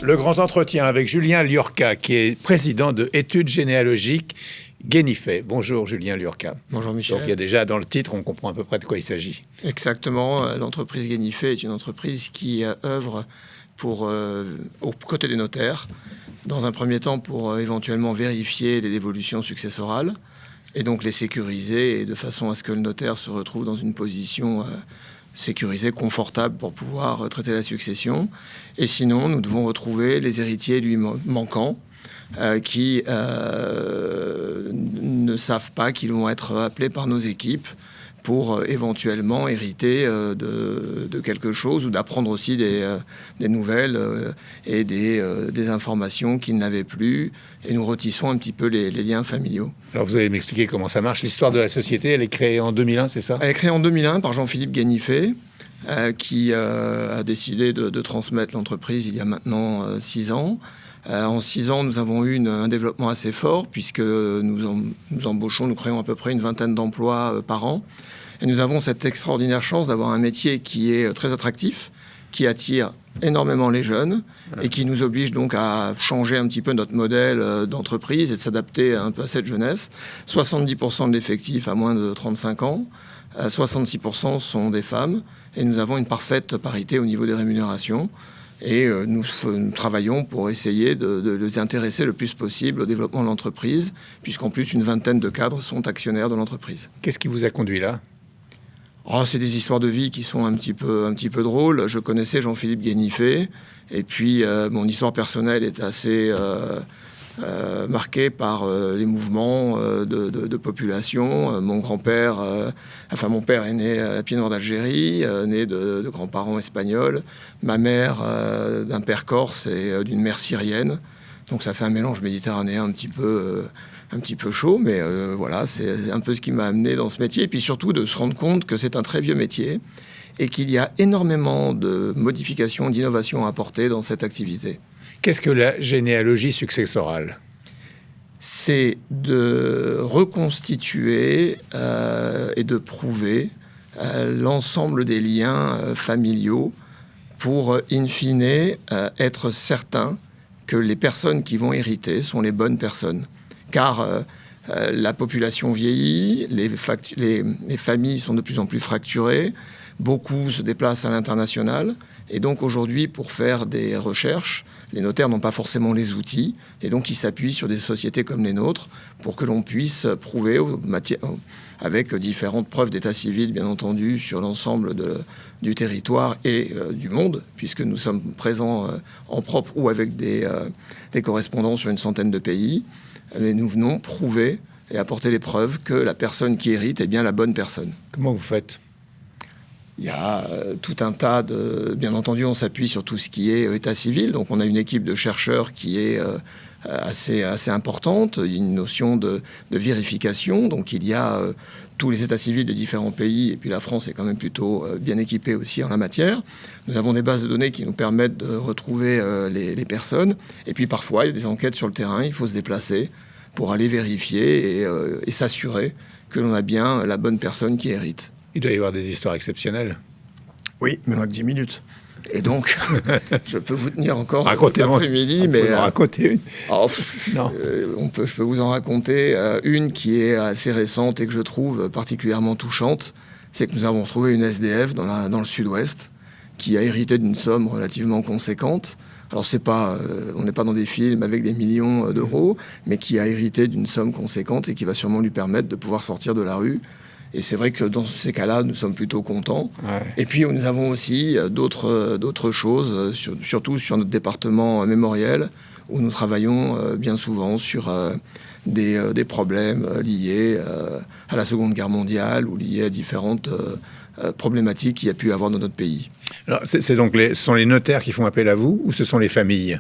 Le grand entretien avec Julien Liorca, qui est président de Études généalogiques Guénifet. Bonjour Julien Liorca. Bonjour Michel. Donc il y a déjà dans le titre, on comprend à peu près de quoi il s'agit. Exactement. L'entreprise Guénifet est une entreprise qui œuvre aux côtés des notaires, dans un premier temps pour éventuellement vérifier des dévolutions successorales et donc les sécuriser et de façon à ce que le notaire se retrouve dans une position sécurisée, confortable pour pouvoir traiter la succession. Et sinon, nous devons retrouver les héritiers lui manquants qui ne savent pas qu'ils vont être appelés par nos équipes pour éventuellement hériter de quelque chose ou d'apprendre aussi des nouvelles et des informations qu'ils n'avaient plus. Et nous retissons un petit peu les liens familiaux. Alors vous allez m'expliquer comment ça marche. L'histoire de la société, elle est créée en 2001, c'est ça? Elle est créée en 2001 par Jean-Philippe Guénifet, qui a décidé de transmettre l'entreprise il y a maintenant 6 ans. En 6 ans, nous avons eu un développement assez fort puisque nous créons à peu près une vingtaine d'emplois par an. Et nous avons cette extraordinaire chance d'avoir un métier qui est très attractif, qui attire énormément les jeunes et qui nous oblige donc à changer un petit peu notre modèle d'entreprise et de s'adapter un peu à cette jeunesse. 70% de l'effectif a moins de 35 ans, 66% sont des femmes et nous avons une parfaite parité au niveau des rémunérations. Et nous travaillons pour essayer de les intéresser le plus possible au développement de l'entreprise, puisqu'en plus, une vingtaine de cadres sont actionnaires de l'entreprise. Qu'est-ce qui vous a conduit là? C'est des histoires de vie qui sont un petit peu drôles. Je connaissais Jean-Philippe Guénifet, et puis mon histoire personnelle est assez marquée par les mouvements de population. Mon grand-père, mon père est né à Pied-Noir d'Algérie, né de grands-parents espagnols. Ma mère d'un père corse et d'une mère syrienne. Donc ça fait un mélange méditerranéen un petit peu chaud, mais voilà, c'est un peu ce qui m'a amené dans ce métier. Et puis surtout de se rendre compte que c'est un très vieux métier et qu'il y a énormément de modifications, d'innovations à apporter dans cette activité. Qu'est-ce que la généalogie successorale? C'est de reconstituer et de prouver l'ensemble des liens familiaux pour, in fine, être certain que les personnes qui vont hériter sont les bonnes personnes. Car la population vieillit, les familles sont de plus en plus fracturées, beaucoup se déplacent à l'international. Et donc aujourd'hui, pour faire des recherches, les notaires n'ont pas forcément les outils. Et donc ils s'appuient sur des sociétés comme les nôtres pour que l'on puisse prouver avec différentes preuves d'état civil, bien entendu, sur l'ensemble du territoire et du monde, puisque nous sommes présents en propre ou avec des correspondants sur une centaine de pays. Mais nous venons prouver et apporter les preuves que la personne qui hérite est bien la bonne personne. Comment vous faites? Il y a tout un tas Bien entendu, on s'appuie sur tout ce qui est état civil. Donc, on a une équipe de chercheurs qui est assez importante. Il y a une notion de vérification. Donc, il y a tous les états civils de différents pays. Et puis, la France est quand même plutôt bien équipée aussi en la matière. Nous avons des bases de données qui nous permettent de retrouver les personnes. Et puis, parfois, il y a des enquêtes sur le terrain. Il faut se déplacer pour aller vérifier et s'assurer que l'on a bien la bonne personne qui hérite. Il doit y avoir des histoires exceptionnelles. Oui, mais on n'a que 10 minutes. Et donc, je peux vous tenir encore l'après-midi, mais... en raconter une. Non. Je peux vous en raconter une qui est assez récente et que je trouve particulièrement touchante. C'est que nous avons retrouvé une SDF dans le sud-ouest qui a hérité d'une somme relativement conséquente. Alors, on n'est pas dans des films avec des millions d'euros, mais qui a hérité d'une somme conséquente et qui va sûrement lui permettre de pouvoir sortir de la rue. Et c'est vrai que dans ces cas-là, nous sommes plutôt contents. Ouais. Et puis, nous avons aussi d'autres choses, surtout sur notre département mémoriel, où nous travaillons bien souvent sur des problèmes liés à la Seconde Guerre mondiale ou liés à différentes problématiques qu'il y a pu avoir dans notre pays. Alors, ce sont les notaires qui font appel à vous ou ce sont les familles ?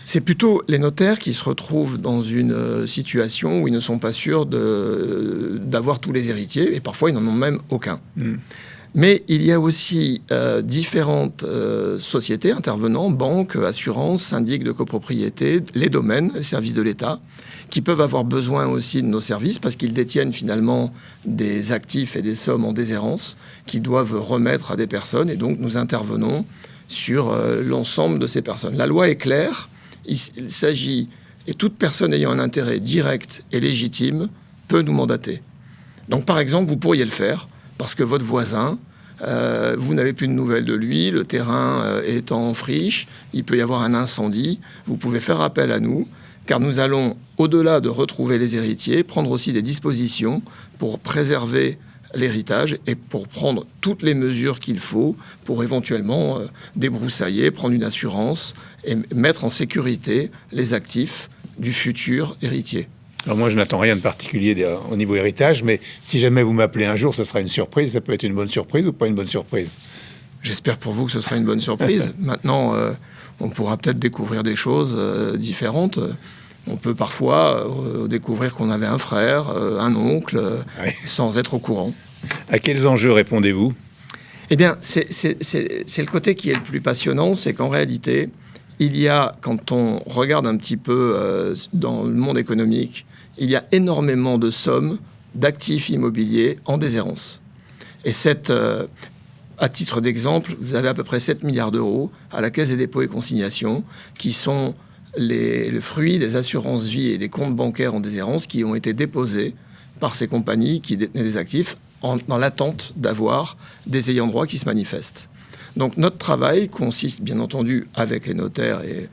C'est plutôt les notaires qui se retrouvent dans une situation où ils ne sont pas sûrs d'avoir tous les héritiers, et parfois ils n'en ont même aucun. Mais il y a aussi différentes sociétés intervenant, banques, assurances, syndics de copropriété, les domaines, les services de l'État, qui peuvent avoir besoin aussi de nos services parce qu'ils détiennent finalement des actifs et des sommes en déshérence qu'ils doivent remettre à des personnes. Et donc nous intervenons sur l'ensemble de ces personnes. La loi est claire, il s'agit, et toute personne ayant un intérêt direct et légitime peut nous mandater. Donc par exemple, vous pourriez le faire parce que votre voisin, vous n'avez plus de nouvelles de lui, le terrain est en friche, il peut y avoir un incendie, vous pouvez faire appel à nous, car nous allons, au-delà de retrouver les héritiers, prendre aussi des dispositions pour préserver l'héritage et pour prendre toutes les mesures qu'il faut pour éventuellement débroussailler, prendre une assurance et mettre en sécurité les actifs du futur héritier. Alors moi, je n'attends rien de particulier au niveau héritage, mais si jamais vous m'appelez un jour, ce sera une surprise. Ça peut être une bonne surprise ou pas une bonne surprise? J'espère pour vous que ce sera une bonne surprise. Maintenant, on pourra peut-être découvrir des choses différentes. On peut parfois découvrir qu'on avait un frère, un oncle, sans être au courant. À quels enjeux répondez-vous? Eh bien, c'est le côté qui est le plus passionnant, c'est qu'en réalité, il y a, quand on regarde un petit peu dans le monde économique, il y a énormément de sommes d'actifs immobiliers en déshérence. Et à titre d'exemple, vous avez à peu près 7 milliards d'euros à la Caisse des dépôts et consignations qui sont le fruit des assurances vie et des comptes bancaires en déshérence qui ont été déposés par ces compagnies qui détenaient des actifs dans l'attente d'avoir des ayants droit qui se manifestent. Donc notre travail consiste bien entendu avec les notaires et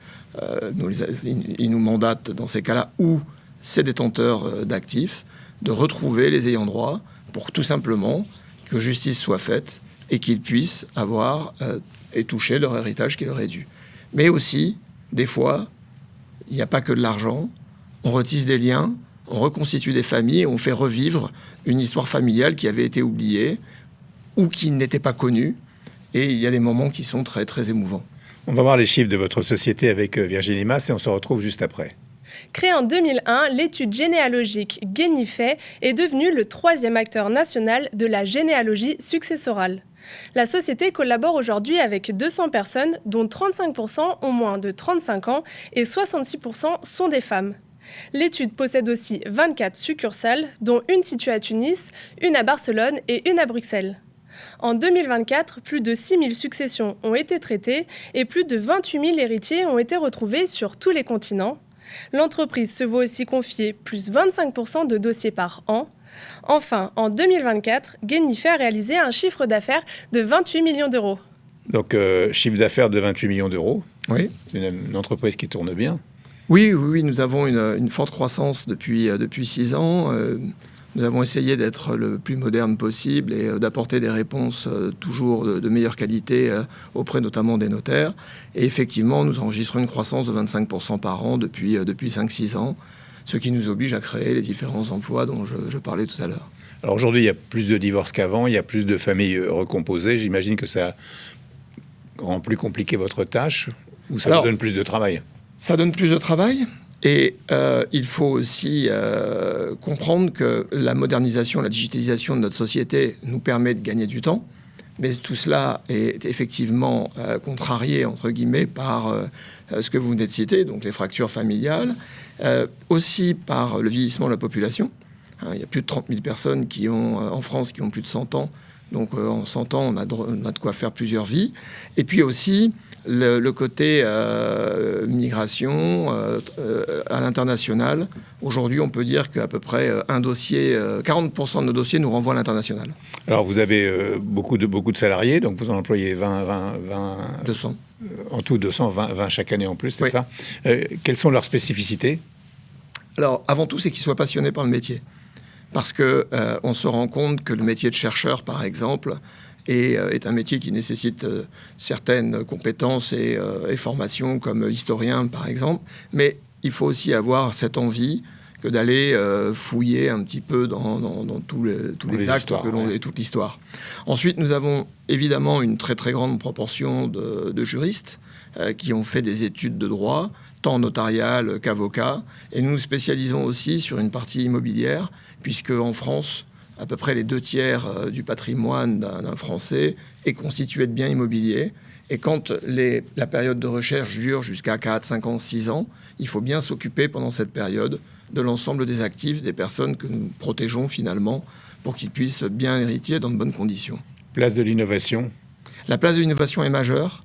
ils nous mandatent dans ces cas-là ou ces détenteurs d'actifs de retrouver les ayants droit pour tout simplement que justice soit faite et qu'ils puissent avoir et toucher leur héritage qui leur est dû. Mais aussi, des fois, il n'y a pas que de l'argent, on retisse des liens, on reconstitue des familles et on fait revivre une histoire familiale qui avait été oubliée ou qui n'était pas connue. Et il y a des moments qui sont très, très émouvants. On va voir les chiffres de votre société avec Virginie Mas et on se retrouve juste après. Créée en 2001, l'étude généalogique Guénifait est devenue le 3e acteur national de la généalogie successorale. La société collabore aujourd'hui avec 200 personnes, dont 35% ont moins de 35 ans et 66% sont des femmes. L'étude possède aussi 24 succursales, dont une située à Tunis, une à Barcelone et une à Bruxelles. En 2024, plus de 6 000 successions ont été traitées et plus de 28 000 héritiers ont été retrouvés sur tous les continents. L'entreprise se voit aussi confier plus 25% de dossiers par an. Enfin, en 2024, Guénifait a réalisé un chiffre d'affaires de 28 millions d'euros. Donc, chiffre d'affaires de 28 millions d'euros. Oui. C'est une entreprise qui tourne bien. Oui, nous avons une forte croissance depuis 6 ans. Nous avons essayé d'être le plus moderne possible et d'apporter des réponses toujours de meilleure qualité auprès notamment des notaires. Et effectivement, nous enregistrons une croissance de 25% par an depuis 5-6 ans, ce qui nous oblige à créer les différents emplois dont je parlais tout à l'heure. Alors aujourd'hui, il y a plus de divorces qu'avant, il y a plus de familles recomposées. J'imagine que ça rend plus compliqué votre tâche ou ça vous donne plus de travail? Ça donne plus de travail. Et il faut aussi comprendre que la modernisation, la digitalisation de notre société nous permet de gagner du temps. Mais tout cela est effectivement contrarié, entre guillemets, par ce que vous venez de citer, donc les fractures familiales, aussi par le vieillissement de la population. Il y a plus de 30 000 personnes en France qui ont plus de 100 ans. Donc en 100 ans, on a de quoi faire plusieurs vies. Et puis aussi le côté migration à l'international. Aujourd'hui, on peut dire qu'à peu près 40% de nos dossiers nous renvoient à l'international. Alors, vous avez beaucoup de salariés, donc vous en employez 200. En tout, 200, 20 chaque année en plus, c'est oui. Ça. Quelles sont leurs spécificités? Alors, avant tout, c'est qu'ils soient passionnés par le métier. Parce que on se rend compte que le métier de chercheur, par exemple, est un métier qui nécessite certaines compétences et formations comme historien, par exemple. Mais il faut aussi avoir cette envie que d'aller fouiller un petit peu dans tous les actes et toute l'histoire. Ensuite, nous avons évidemment une très très grande proportion de juristes qui ont fait des études de droit, tant notariales qu'avocats. Et nous nous spécialisons aussi sur une partie immobilière, puisque en France, à peu près les 2/3 du patrimoine d'un Français est constitué de biens immobiliers. Et quand la période de recherche dure jusqu'à 4, 5 ans, 6 ans, il faut bien s'occuper pendant cette période de l'ensemble des actifs des personnes que nous protégeons finalement pour qu'ils puissent bien hériter dans de bonnes conditions. Place de l'innovation. La place de l'innovation est majeure.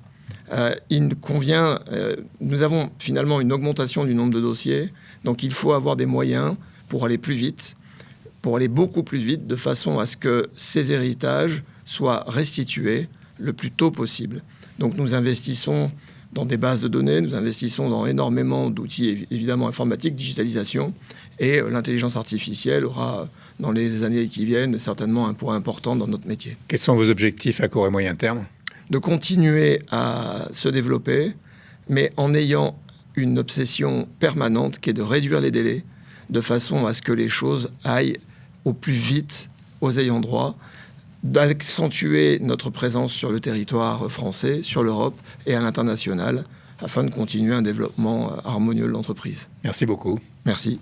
Nous avons finalement une augmentation du nombre de dossiers, donc il faut avoir des moyens pour aller plus vite, pour aller beaucoup plus vite, de façon à ce que ces héritages soient restitués le plus tôt possible. Donc nous investissons dans des bases de données, nous investissons dans énormément d'outils, évidemment informatiques, digitalisation, et l'intelligence artificielle aura, dans les années qui viennent, certainement un poids important dans notre métier. Quels sont vos objectifs à court et moyen terme ? De continuer à se développer, mais en ayant une obsession permanente qui est de réduire les délais, de façon à ce que les choses aillent au plus vite aux ayants droit, d'accentuer notre présence sur le territoire français, sur l'Europe et à l'international, afin de continuer un développement harmonieux de l'entreprise. Merci beaucoup. Merci.